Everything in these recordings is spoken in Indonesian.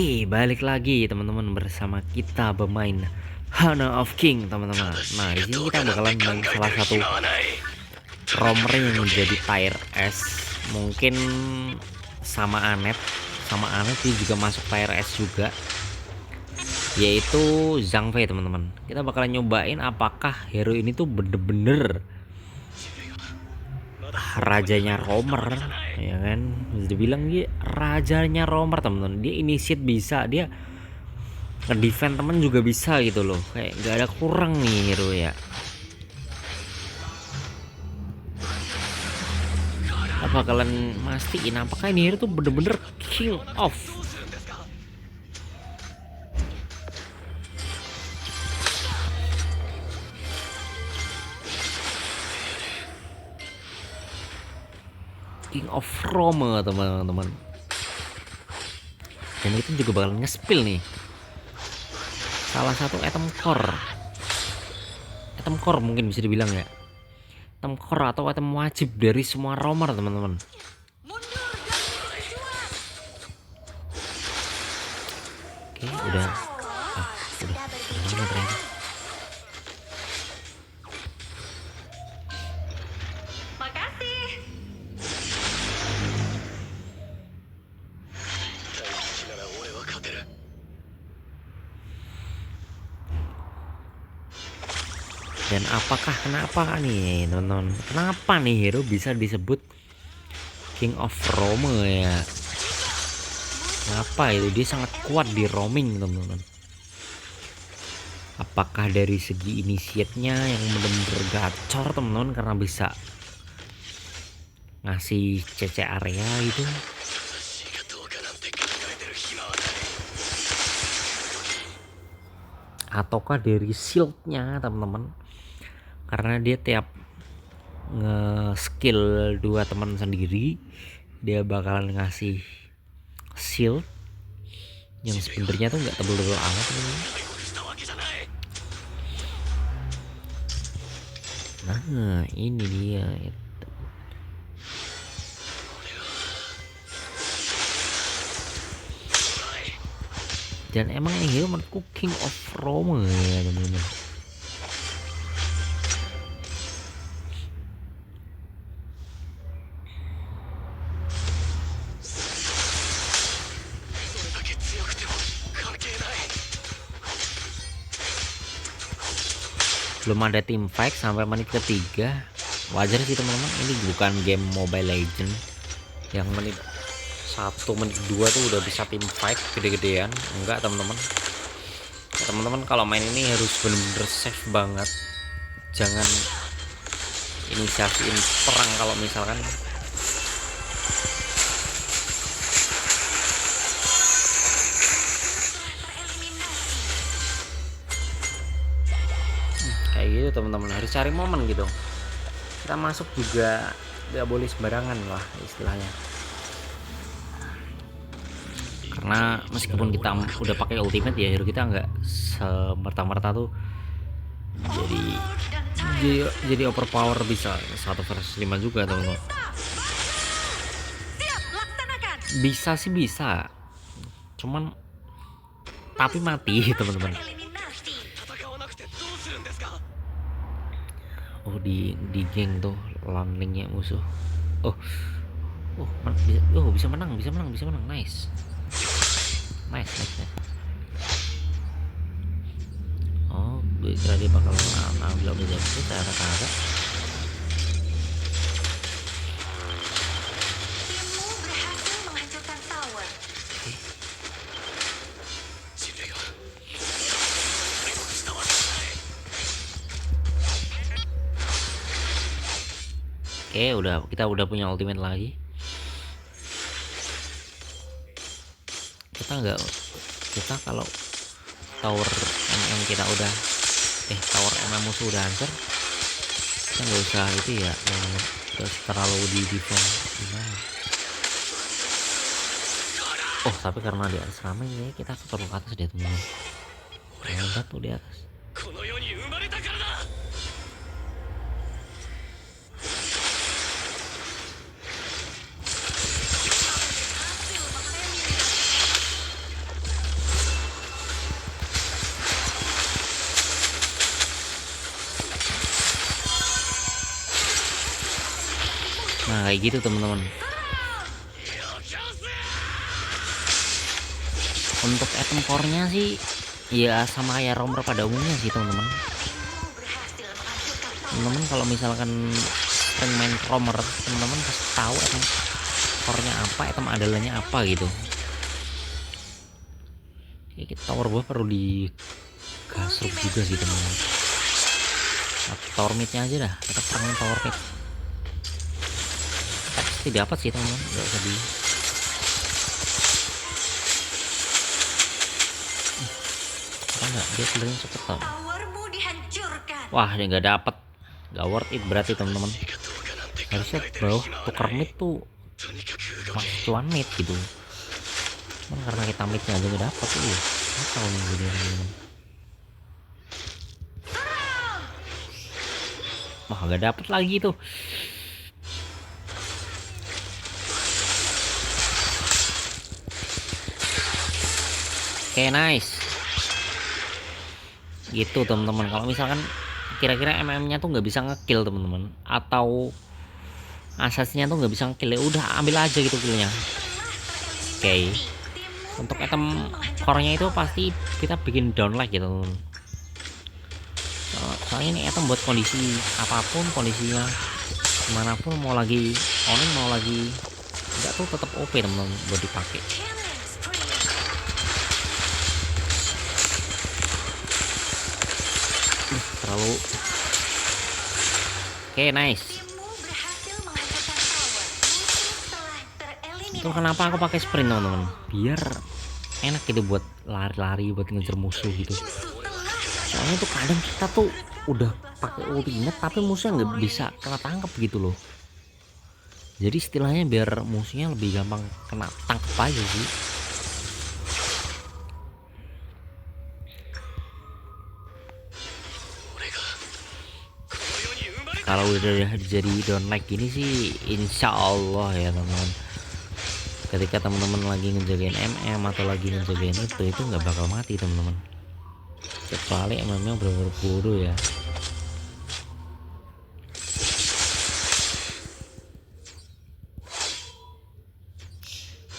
Oke, balik lagi teman-teman bersama kita bermain Hana of King, teman-teman. Nah, di sini kita bakalan main salah satu romer yang menjadi tier S. Mungkin sama Anet, dia juga masuk tier S juga, yaitu Zhang Fei, teman-teman. Kita bakalan nyobain apakah hero ini tuh bener-bener rajanya romer, ya kan? Bisa dibilang dia rajanya romer, teman-teman. Dia initiate bisa, dia ngedefend temen juga bisa gitu loh, kayak nggak ada kurang nih hero ya. Kita bakalan mastiin apakah ini hero tuh bener-bener king of Roma, teman-teman. Dan itu juga bakalan nge-spill nih salah satu item core mungkin bisa dibilang ya, item core atau item wajib dari semua romer, teman-teman. Oke, udah ternyata. Dan kenapa nih teman-teman, kenapa nih hero bisa disebut King of Rome ya? Kenapa itu dia sangat kuat di roaming, teman-teman? Apakah dari segi initiate-nya yang benar-benar gacor, teman-teman, karena bisa ngasih CC area itu, ataukah dari shieldnya, teman-teman, karena dia tiap nge-skill dua teman sendiri dia bakalan ngasih shield yang sebenarnya tuh nggak tebel-tebel amat, teman-teman. Nah, ini dia. Dan emang ini hero menurutku King of Rome ya, teman-teman. Belum ada team fight sampai menit ketiga, wajar sih, teman-teman. Ini bukan game Mobile Legend yang menit 1 menit 2 tuh udah bisa team fight gede-gedean. Enggak, teman-teman. Teman-teman kalau main ini harus bener-bener safe banget, jangan inisiasiin perang kalau misalkan kayak gitu, teman-teman. Harus cari momen gitu. Kita masuk juga nggak boleh sembarangan lah istilahnya, karena meskipun kita udah pakai ultimate ya, hero kita nggak semerta-merta tuh jadi overpower bisa 1 versus 5 juga, teman-teman. Bisa sih, bisa, cuman tapi mati, teman-teman. Oh, di geng tuh landingnya musuh. Oh, bisa menang. Nice. Oh, gue kira dia bakal ambil objektif, ternyata kagak. Oke, kita udah punya ultimate lagi. Kita kalau tower MM kita udah tower MM musuh udah hancur, kita nggak usah itu ya, terus terlalu di defend. Oh, tapi karena di atas ramai ya, kita perlu ke atas deh, teman-teman. Lihat tuh di atas. Nah kayak gitu teman-teman. Untuk item core-nya sih ya sama kayak romer pada umumnya sih teman-teman. Teman-teman kalau misalkan sering main romer, teman-teman pasti tahu item core-nya apa, item andalannya apa gitu. Oke, kita tower bawah perlu digasruk juga sih teman-teman. Tower mid-nya aja dah, kita perangin tower mid. Kita pasti dapat sih teman-teman, nggak usah di. Enggak, dia clearing cepet tau. Wah, dia nggak dapat, nggak worth it berarti teman-teman. Harusnya bawah tuker mid tuh masih cuan mid gitu. Cuman karena kita midnya aja nggak dapat tuh. Tahu nih video teman-teman. Wah, nggak dapat lagi tuh. Oke, nice. Gitu teman-teman. Kalau misalkan kira-kira MM-nya tuh nggak bisa ngekill teman-teman, atau asasnya tuh nggak bisa ngekill, ya udah ambil aja gitu killnya. Oke. Untuk item core-nya itu pasti kita bikin down like gitu teman-teman. Soalnya ini item buat kondisi apapun, kondisinya dimanapun, mau lagi owning mau lagi enggak tuh tetap OP teman-teman buat dipakai. Terlalu oke, nice. Itu kenapa aku pakai sprint teman-teman, biar enak gitu buat lari-lari, buat ngejar musuh gitu. Soalnya tuh kadang kita tuh udah pakai ultimate tapi musuhnya nggak bisa kena tangkap gitu loh. Jadi istilahnya biar musuhnya lebih gampang kena tangkap aja sih. Kalau udah jadi down like gini sih insya Allah ya teman-teman, ketika teman-teman lagi ngejagain MM atau lagi ngejagain itu nggak bakal mati teman-teman, kecuali MM-nya bener-bener bodoh ya.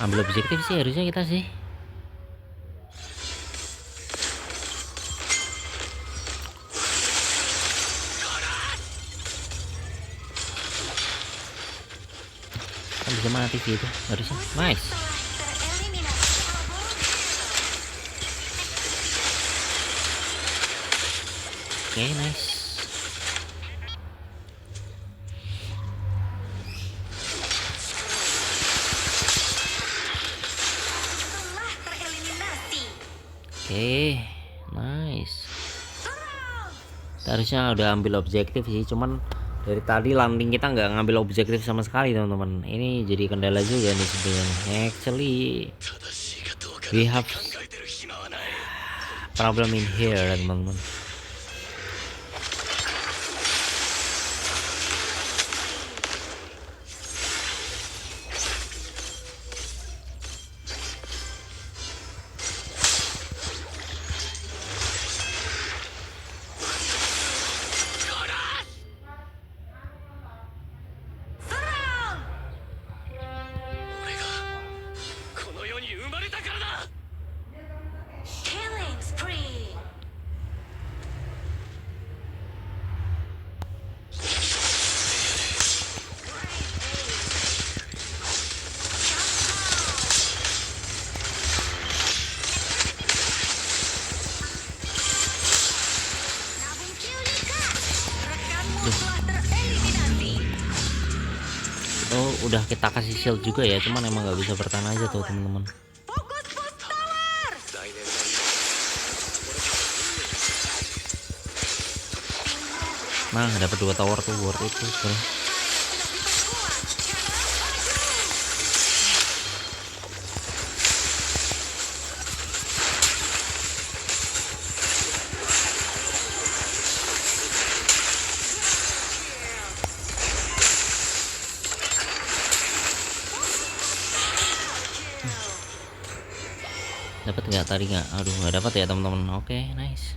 Ambil objektif sih harusnya kita sih. Kan bisa mati sih itu harusnya. Nice. Oke, nice. Oke, nice. Kita harusnya udah ambil objektif sih, cuman dari tadi landing kita nggak ngambil objektif sama sekali teman-teman. Ini jadi kendala juga nih sebenarnya. Actually we have problem in here teman-teman. Oh, udah kita kasih shield juga ya, cuman emang nggak bisa bertahan aja tuh teman-teman. Nah, dapat 2 tower tuh worth it tuh sebenernya. Dapat nggak tadi nggak? Aduh, nggak dapat ya teman-teman. Oke, nice.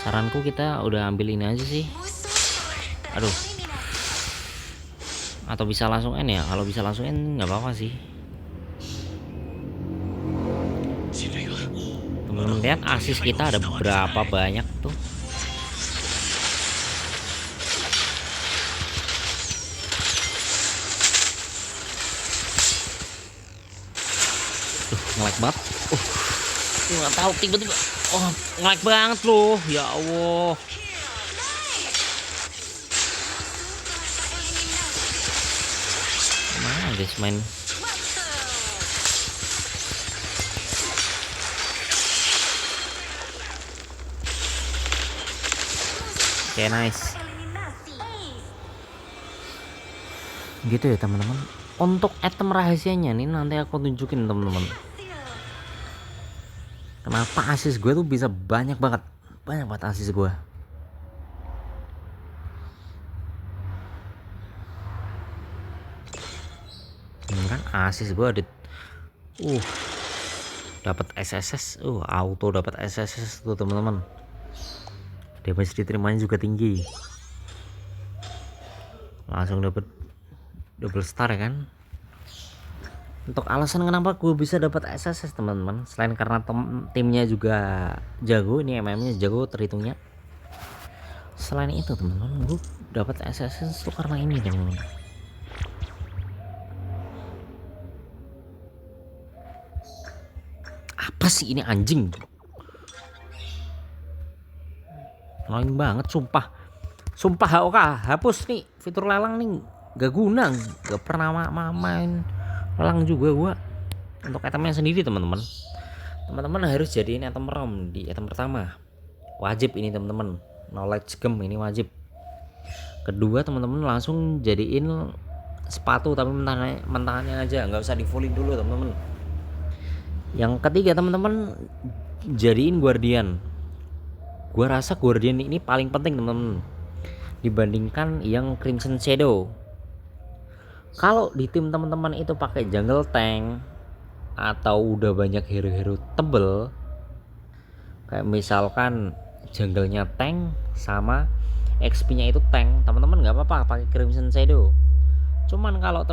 Saranku kita udah ambil ini aja sih. Aduh, atau bisa langsung N ya? Kalau bisa langsung N nggak apa-apa sih. Teman-teman lihat asis kita ada berapa banyak tuh. Ngelag banget. Nggak tahu tiba-tiba. Oh, ngelag banget loh. Ya Allah. Mana guys main? Oke, nice. Gitu ya teman-teman. Untuk item rahasianya nih nanti aku tunjukin teman-teman. Kenapa asis gue tuh bisa banyak banget asis gue. Ini kan asis gue ada dapat SSS, auto dapat SSS tuh teman-teman. Damage diterimanya juga tinggi. Langsung dapat double star ya kan. Untuk alasan kenapa gue bisa dapat SSS teman-teman, selain karena timnya juga jago, ini MM-nya jago terhitungnya. Selain itu teman-teman, gue dapat SSS tuh karena ini teman-teman. Apa sih ini anjing? Annoying banget sumpah. HOK hapus nih fitur lelang nih, gak guna, gak pernah main lelang juga gua. Untuk itemnya sendiri teman-teman harus jadiin item ROM di item pertama, wajib ini teman-teman. Knowledge gem ini wajib. Kedua teman-teman langsung jadiin sepatu tapi mentangannya aja, nggak usah di fullin dulu teman-teman. Yang ketiga teman-teman jadiin guardian. Gua rasa guardian ini paling penting teman-teman dibandingkan yang Crimson Shadow. Kalau di tim teman-teman itu pakai jungle tank atau udah banyak hero-hero tebel, kayak misalkan jungle-nya tank sama XP-nya itu tank, teman-teman nggak apa-apa pakai Crimson Shadow. Cuman kalau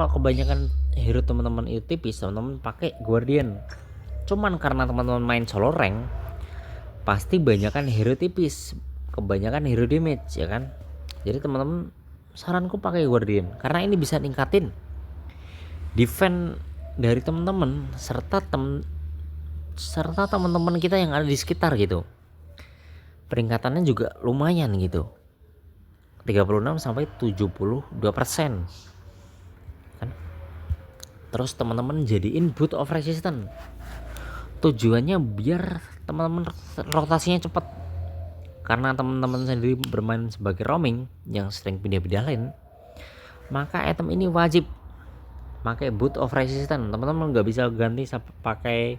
kebanyakan hero teman-teman itu tipis, teman-teman pakai guardian. Cuman karena teman-teman main solo rank, pasti banyakan hero tipis, kebanyakan hero damage ya kan. Jadi teman-teman saranku pakai guardian karena ini bisa ningkatin defense dari teman-teman serta teman-teman kita yang ada di sekitar gitu. Peringkatannya juga lumayan gitu, 36 sampai 72% kan. Terus teman-teman jadiin boot of resistance. Tujuannya biar teman-teman rotasinya cepat, karena teman-teman sendiri bermain sebagai roaming yang sering pindah-pindah lane, maka item ini wajib pakai boot of resistance. Teman-teman nggak bisa ganti pakai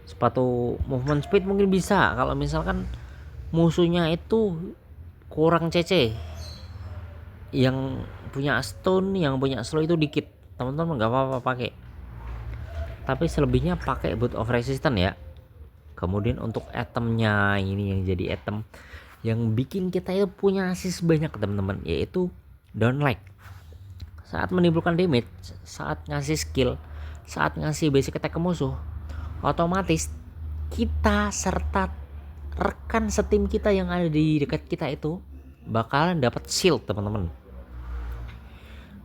sepatu movement speed, mungkin bisa kalau misalkan musuhnya itu kurang CC, yang punya stun, yang punya slow itu dikit, teman-teman nggak apa-apa pakai. Tapi selebihnya pakai boot of resistance ya. Kemudian untuk itemnya ini yang jadi item yang bikin kita itu punya asis banyak teman-teman, yaitu down lag. Saat menimbulkan damage, saat ngasih skill, saat ngasih basic attack ke musuh, otomatis kita serta rekan setim kita yang ada di dekat kita itu bakalan dapat shield teman-teman.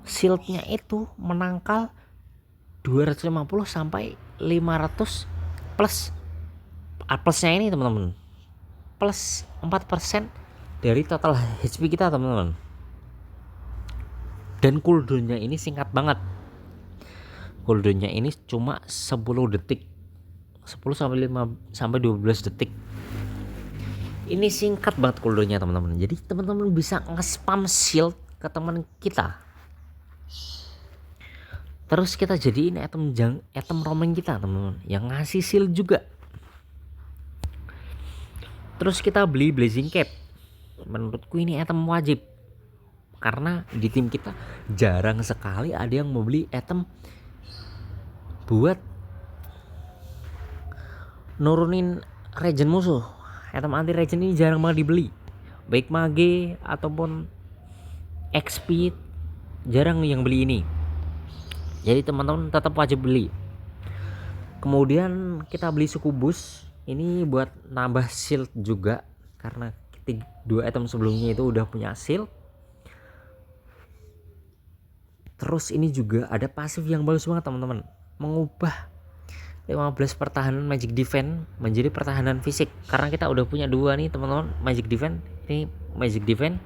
Shieldnya itu menangkal 250 sampai 500 plus. Plusnya ini teman-teman, plus 4% dari total HP kita teman-teman. Dan cooldownnya ini singkat banget. Cooldownnya ini cuma 10 detik, 10 sampai 12 detik. Ini singkat banget cooldownnya teman-teman. Jadi teman-teman bisa nge-spam shield ke teman kita. Terus kita jadiin item roaming kita teman-teman yang ngasih shield juga. Terus kita beli blazing cap. Menurutku ini item wajib, karena di tim kita jarang sekali ada yang mau beli item buat nurunin regen musuh. Item anti regen ini jarang banget dibeli, baik mage ataupun XP jarang yang beli ini, jadi teman-teman tetap wajib beli. Kemudian kita beli sukubus ini buat nambah shield juga, karena 2 item sebelumnya itu udah punya shield. Terus ini juga ada pasif yang bagus banget teman-teman, mengubah 15 pertahanan magic defense menjadi pertahanan fisik, karena kita udah punya 2 nih teman-teman, magic defense. Ini magic defense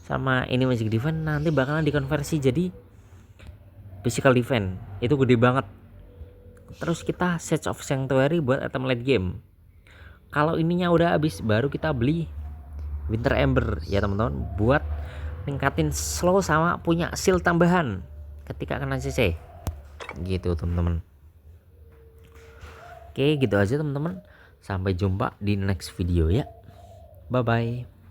sama ini magic defense nanti bakalan dikonversi jadi physical defense, itu gede banget. Terus kita Siege of Sanctuary buat item late game. Kalau ininya udah habis baru kita beli Winter Ember ya teman-teman, buat ningkatin slow sama punya shield tambahan ketika kena CC gitu teman-teman. Oke gitu aja teman-teman, sampai jumpa di next video ya, bye bye.